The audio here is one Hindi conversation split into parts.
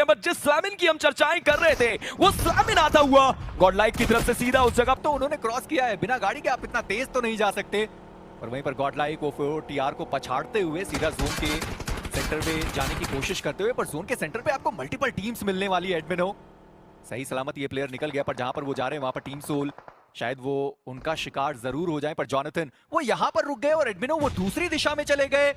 चुके हैं, बट जिस स्लैमिन की हम चर्चाएं कर रहे थे वो स्लैमिन आता हुआ गॉडलाइक की तरफ से सीधा उस जगह तो उन्होंने क्रॉस किया है। बिना गाड़ी के आप इतना तेज तो नहीं जा सकते। और वहीं पर गॉडलाइक वो टीआर को पछाड़ते हुए सीधा जोन के सेंटर पे जाने की कोशिश करते हुए, पर जोन के सेंटर पे आपको मल्टीपल टीम्स मिलने वाली है। एडमिनो सही सलामत ये प्लेयर निकल गया, पर जहां पर वो जा रहे हैं वहां पर टीम सोल शायद वो उनका शिकार जरूर हो जाए, पर जॉनथन वो यहां पर रुक गए और एडमिनो वो दूसरी दिशा में चले गए।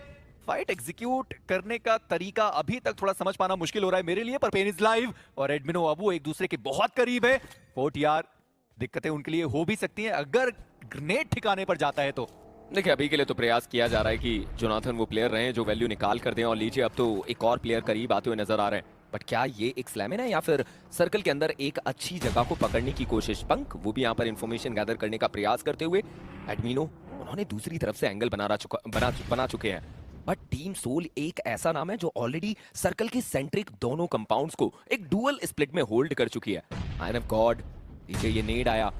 फाइट एग्जीक्यूट करने का तरीका अभी तक थोड़ा समझ पाना मुश्किल हो रहा है मेरे लिए, पर पेन इज लाइव और एडमिनो अब वो एक दूसरे के बहुत करीब है। 4 यार दिक्कतें उनके लिए हो भी सकती हैं अगर ग्रेनेड ठिकाने पर जाता है तो। देखिए अभी के लिए तो प्रयास किया जा रहा है कि जोनाथन वो प्लेयर रहे जो वैल्यू निकाल कर दें, और लीजिए अब तो एक और प्लेयर करीब आते हुए नजर आ रहे हैं। बट क्या ये एक स्लैमिन है या फिर सर्कल के अंदर एक अच्छी जगह को पकड़ने की कोशिश? पंक वो भी यहाँ पर इंफॉर्मेशन गैदर करने का प्रयास करते हुए, एडमिनो उन्होंने दूसरी तरफ से एंगल बना चुके हैं। बट टीम सोल एक ऐसा नाम है जो ऑलरेडी सर्कल के सेंट्रिक दोनों कंपाउंड्स को एक डुअल स्प्लिट में होल्ड कर चुकी है। आयन ऑफ गॉड नीचे ये नेड आया,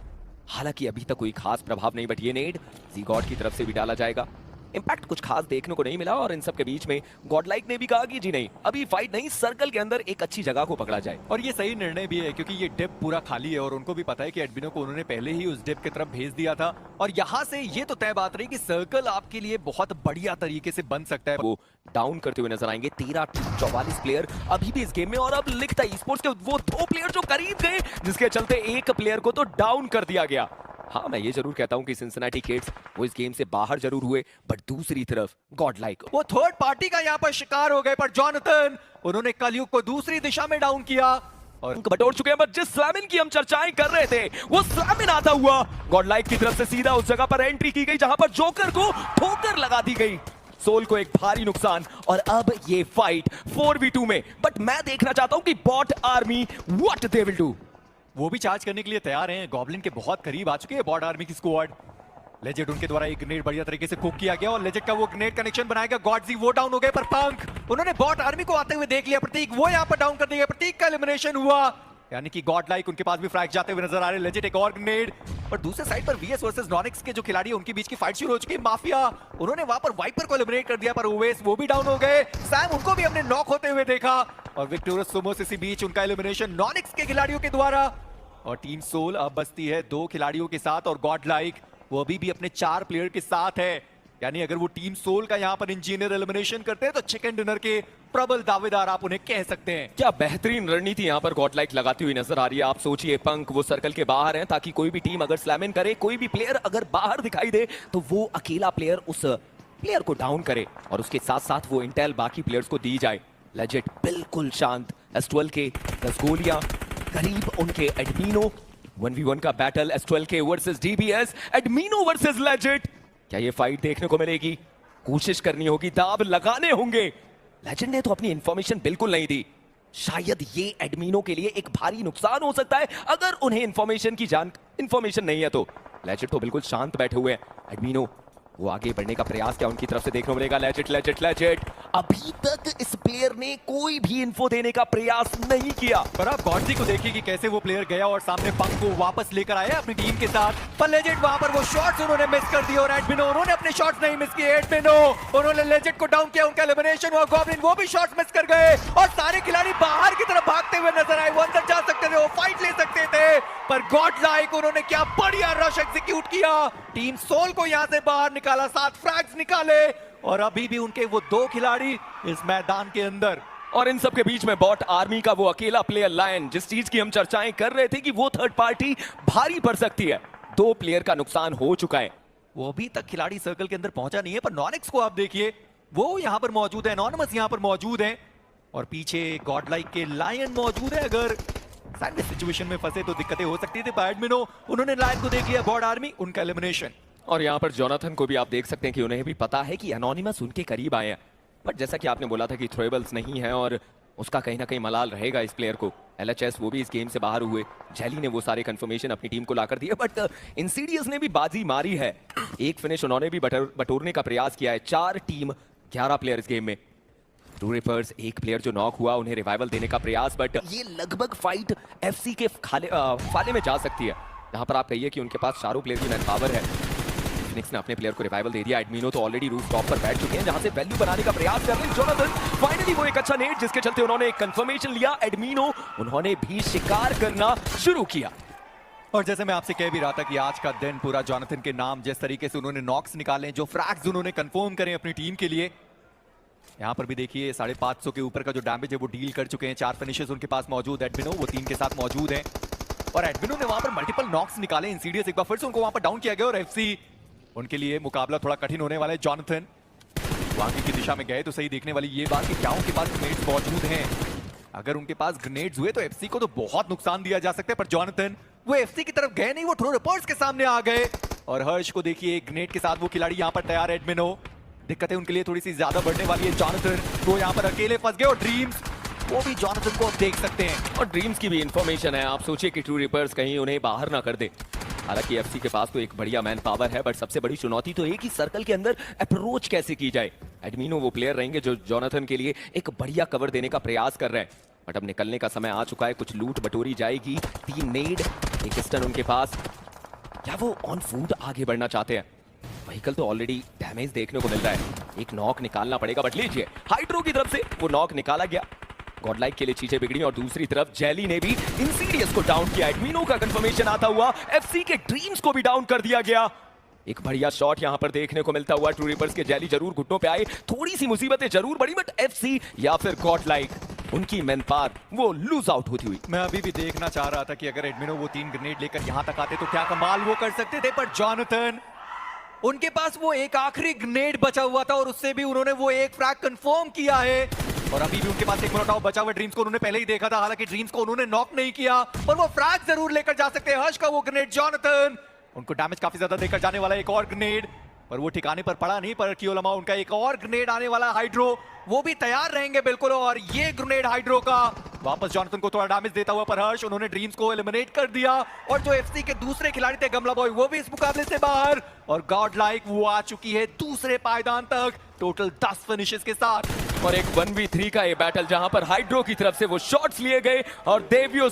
हालांकि अभी तक कोई खास प्रभाव नहीं, बट ये नेड जी गॉड की तरफ से भी डाला जाएगा। इंपैक्ट कुछ खास देखने को नहीं मिला और इन सब के बीच में गॉडलाइक ने भी कहा कि जी नहीं अभी फाइट नहीं, सर्कल के अंदर एक अच्छी जगह को पकड़ा जाए। और ये सही निर्णय भी है क्योंकि ये डिप पूरा खाली है और उनको भी पता है कि एडमिनो को उन्होंने पहले ही उस डिप की तरफ भेज दिया था और यहाँ से ये तो तय बात रही कि सर्कल आपके लिए बहुत बढ़िया तरीके से बन सकता है। वो डाउन करते हुए नजर आएंगे। 13-44 प्लेयर अभी भी इस गेम में, और अब लिखता है स्पोर्ट्स के वो 2 प्लेयर जो करीब गए जिसके चलते एक प्लेयर को तो डाउन कर दिया गया। हाँ मैं ये जरूर कहता हूं कि सिंसिनाटी किड्स वो इस गेम से बाहर जरूर हुए, बट दूसरी तरफ गॉडलाइक वो थर्ड पार्टी का यहाँ पर शिकार हो गए, पर जॉनथन उन्होंने कलयुग को दूसरी दिशा में डाउन किया और बटोर चुके हैं। बट जिस स्लैमिन की हम चर्चाएं कर रहे थे वो स्लैमिन आता हुआ गॉडलाइक की तरफ से सीधा उस जगह पर एंट्री की गई जहां पर जोकर को ठोकर लगा दी गई। सोल को एक भारी नुकसान और अब ये फाइट 4v2 में। बट मैं देखना चाहता हूं कि bot army what they will do. वो भी चार्ज करने के लिए तैयार हैं। गॉब्लिन के बहुत करीब आ चुके हैं बॉट आर्मी की स्क्वाड। लेजेंड उनके द्वारा एक ग्रेनेड बढ़िया तरीके से कुक किया गया और लेजेंड का वो ग्रेनेड कनेक्शन बनाएगा। गॉडजी वो डाउन हो गए, पर पंक उन्होंने बॉट आर्मी को आते हुए देख लिया। प्रतीक वो यहां पर डाउन कर दिया, प्रतीक का एलिमिनेशन हुआ, यानी कि गॉडलाइक उनके पास भी फ्रैग जाते हुए नजर आ रहे हैं। लेजेंड एक और ग्रेनेड, और दूसरे साइड पर वीएस वर्सेस नॉनिक्स के जो खिलाड़ी हैं उनके बीच की फाइट शुरू हो चुकी है। माफिया उन्होंने वहां पर वाइपर को एलिमिनेट कर दिया, पर ओवेस वो भी डाउन हो गए। सैम उनको भी हमने नॉक होते हुए देखा और विक्टोरियस सुमोस इसी बीच उनका एलिमिनेशन नॉनिक्स के खिलाड़ियों के द्वारा। और टीम सोल अब बसती है 2 खिलाड़ियों के साथ और गॉडलाइक वो अभी भी अपने 4 प्लेयर के साथ है, यानी अगर वो टीम सोल का यहां पर इंजीनियर एलिमिनेशन करते हैं तो चिकन डिनर के प्रबल दावेदार आप उन्हें कह सकते हैं। क्या बेहतरीन रणनीति यहां पर गॉडलाइक लगाती हुई नजर आ रही है। आप सोचिए पंक वो सर्कल के बाहर हैं ताकि कोई भी टीम अगर स्लैमिन करे, कोई भी प्लेयर अगर बाहर दिखाई दे तो वो अकेला प्लेयर उस प्लेयर को डाउन करे और उसके साथ साथ वो इंटेल बाकी प्लेयर्स को दी जाए। लेजेंड बिल्कुल शांत, S12 के 10 गोलियां करीब उनके। एडमिनो 1v1 का बैटल S12 के वर्सेस DBS, एडमिनो वर्सेस लेजेंड। क्या ये फाइट देखने को मिलेगी? कोशिश करनी होगी, दाव लगाने होंगे। लेजेंड ने तो अपनी इंफॉर्मेशन बिल्कुल नहीं दी, शायद ये एडमिनो के लिए एक भारी नुकसान हो सकता है अगर उन्हें इंफॉर्मेशन नहीं है तो। लेजेंड तो बिल्कुल शांत बैठे हुए हैं। एडमिनो वो आगे बढ़ने का प्रयास क्या उनकी तरफ से देखने को मिलेगा। लेजेंड अभी तक इस प्लेयर ने कोई भी इन्फो देने का प्रयास नहीं किया। पर आप गॉडजी को देखिए कि कैसे वो प्लेयर गया और सामने पंक को वापस लेकर आया अपनी टीम के साथ। पर लेजेंड वहां पर वो शॉट्स उन्होंने मिस कर दिए और एडमिनो उन्होंने अपने शॉट्स नहीं मिस किए। एडमिनो उन्होंने लेजेंड को डाउन किया, उनका एलिमिनेशन हुआ। गॉब्लिन वो भी शॉट्स मिस कर गए और सारे खिलाड़ी बाहर की तरफ भागते हुए नजर आए। वो अंदर जा सकते थे, वो फाइट ले सकते थे, पर गॉडलाइक उन्होंने क्या बढ़िया रश एग्जीक्यूट किया। टीम सोल को यहां से बाहर निकाला, 7 फ्रैग्स निकाले और अभी भी उनके वो 2 खिलाड़ी इस मैदान के अंदर। और इन सब के बीच में बॉट आर्मी का वो अकेला प्लेयर लायन, जिस चीज की हम चर्चाएं कर रहे थे कि वो थर्ड पार्टी भारी पड़ सकती है, 2 प्लेयर का नुकसान हो चुका है। वो अभी तक खिलाड़ी सर्कल के अंदर पहुंचा नहीं है, पर नॉनिक्स को आप देखिए वो यहां पर मौजूद है, एनोनिमस यहां पर मौजूद है और पीछे गॉडलाइक के लायन मौजूद है। अगर सैंडविच सिचुएशन में फंसे तो दिक्कतें हो सकती थी, पर एडमिनो उन्होंने लायन को देख लिया, बॉट आर्मी उनका एलिमिनेशन। और यहाँ पर जोनाथन को भी आप देख सकते हैं कि उन्हें भी पता है कि एनोनिमस उनके करीब आए हैं, बट जैसा कि आपने बोला था कि थ्रोएबल्स नहीं है और उसका कहीं ना कहीं मलाल रहेगा इस प्लेयर को। LHS वो भी इस गेम से बाहर हुए, जेली ने वो सारे कंफर्मेशन अपनी टीम को लाकर दिए, बट इंसीडियस ने भी बाजी मारी है। एक फिनिश उन्होंने भी बटोरने का प्रयास किया है। 4 टीम 11 प्लेयर इस गेम में। टू रिपर्स एक प्लेयर जो नॉक हुआ, उन्हें रिवाइवल देने का प्रयास, बट ये लगभग फाइट FC के फाले में जा सकती है। यहाँ पर आप कहिए कि उनके पास चारों प्लेयर की मैन पावर है। फिनिक्स ने अपने प्लेयर को रिवाइवल दे दिया। एडमिनो तो ऑलरेडी रूफ टॉप पर बैठ चुके हैं जहां से वैल्यू बनाने का प्रयास कर रहे हैं जोनाथन। फाइनली वो एक अच्छा नेट जिसके चलते उन्होंने एक कंफर्मेशन लिया। एडमिनो उन्होंने भी शिकार करना शुरू किया। और जैसे मैं आपसे कह भी रहा था कि आज का दिन पूरा जोनाथन के नाम, जिस तरीके से उन्होंने नॉक्स निकाले, जो फ्रैग्स उन्होंने कंफर्म करें अपनी टीम के लिए। यहाँ पर भी देखिए 550 के ऊपर का जो डैमेज है वो डील कर चुके हैं। 4 फिनिशेस उनके पास मौजूद है। एडमिनो वो 3 के साथ मौजूद है और एडमिनो ने वहां पर मल्टीपल नॉक्स निकाले। इंसीडियस एक बार फिर से उनको वहां पर डाउन किया गया और एफसी उनके लिए मुकाबला थोड़ा कठिन होने वाला है। जोनाथन आगे की दिशा में गए तो सही देखने वाली ये बात कि क्या उनके पास ग्रेनेड्स मौजूद हैं। अगर उनके पास ग्रेनेड्स हुए तो एफसी को तो बहुत नुकसान दिया जा सकता है, पर जोनाथन वो एफसी की तरफ गए नहीं, वो थ्रो रिपर्स के सामने आ गए। और हर्ष को देखिए ग्रेनेड के साथ वो खिलाड़ी यहाँ पर तैयार है। एडमिनो दिक्कतें उनके लिए थोड़ी सी ज्यादा बढ़ने वाली है। जोनाथन वो यहाँ पर अकेले फंस गए और ड्रीम्स वो भी जोनाथन को देख सकते हैं। और ड्रीम्स की भी इंफॉर्मेशन है। आप सोचिए कि ट्रू रिपर्स कहीं उन्हें बाहर ना कर दे। हालांकि एफसी के पास तो एक बढ़िया मैन पावर है, बट सबसे बड़ी चुनौती तो एक ही सर्कल के अंदर अप्रोच कैसे की जाए। एडमिनो वो प्लेयर रहेंगे जो जोनाथन के लिए एक बढ़िया कवर देने का प्रयास कर रहे हैं, बट अब निकलने का समय आ चुका है। कुछ लूट बटोरी जाएगी। 3 नेड, एक स्टन उनके पास। क्या वो ऑन फूट आगे बढ़ना चाहते हैं? व्हीकल तो ऑलरेडी डैमेज देखने को मिल रहा है। एक नॉक निकालना पड़ेगा, बट लीजिए हाइड्रो की तरफ से वो नॉक निकाला गया। गॉडलाइक के लिए चीजें बिगड़ी और दूसरी तरफ जेली ने भी इंसीडियस को डाउन किया। एडमिनो का कंफर्मेशन आता हुआ एफसी के ड्रीम्स को भी डाउन कर दिया गया। एक बढ़िया शॉट यहां पर देखने को मिलता हुआ। ट्रू रिपर्स के जेली जरूर घुटनों पे आए, थोड़ी सी मुसीबतें जरूर बढ़ी, बट एफसी या फिर गॉडलाइक उनकी मैन पार वो लूज आउट होती हुई। मैं अभी भी देखना चाह रहा था कि अगर एडमिनो वो 3 ग्रेनेड लेकर यहां तक आते तो क्या कमाल वो कर सकते थे, पर जोनाथन उनके पास वो एक आखिरी ग्रेनेड बचा हुआ था और उससे भी उन्होंने वो एक फ्रैग कंफर्म किया है। और अभी भी उनके पास एक मोनोटॉप बचा हुआ। ड्रीम्स को उन्होंने पहले ही देखा था, हालांकि ड्रीम्स को उन्होंने नॉक नहीं किया, पर वो फ्रैग जरूर लेकर जा सकते हैं। हर्ष का वो ग्रेनेड, जोनाथन उनको डैमेज काफी ज्यादा देकर जाने वाला। एक और ग्रेनेड, पर वो ठिकाने पर पड़ा नहीं, पर कियोलमा उनका एक और ग्रेनेड आने वाला। हाइड्रो वो भी तैयार रहेंगे बिल्कुल, और ये ग्रेनेड हाइड्रो का वापस जोनाथन को थोड़ा डैमेज देता हुआ। पर हर्ष उन्होंने ड्रीम्स को एलिमिनेट कर दिया और जो एफसी के दूसरे खिलाड़ी थे गमला बॉय वो भी इस मुकाबले से बाहर। और गॉडलाइक वो आ चुकी है दूसरे पायदान तक, टोटल 10 फिनिशेस के साथ। और एक 1v3 का ये बैटल जहां पर हाइड्रो की तरफ से वो शॉट्स लिए गए और देवियो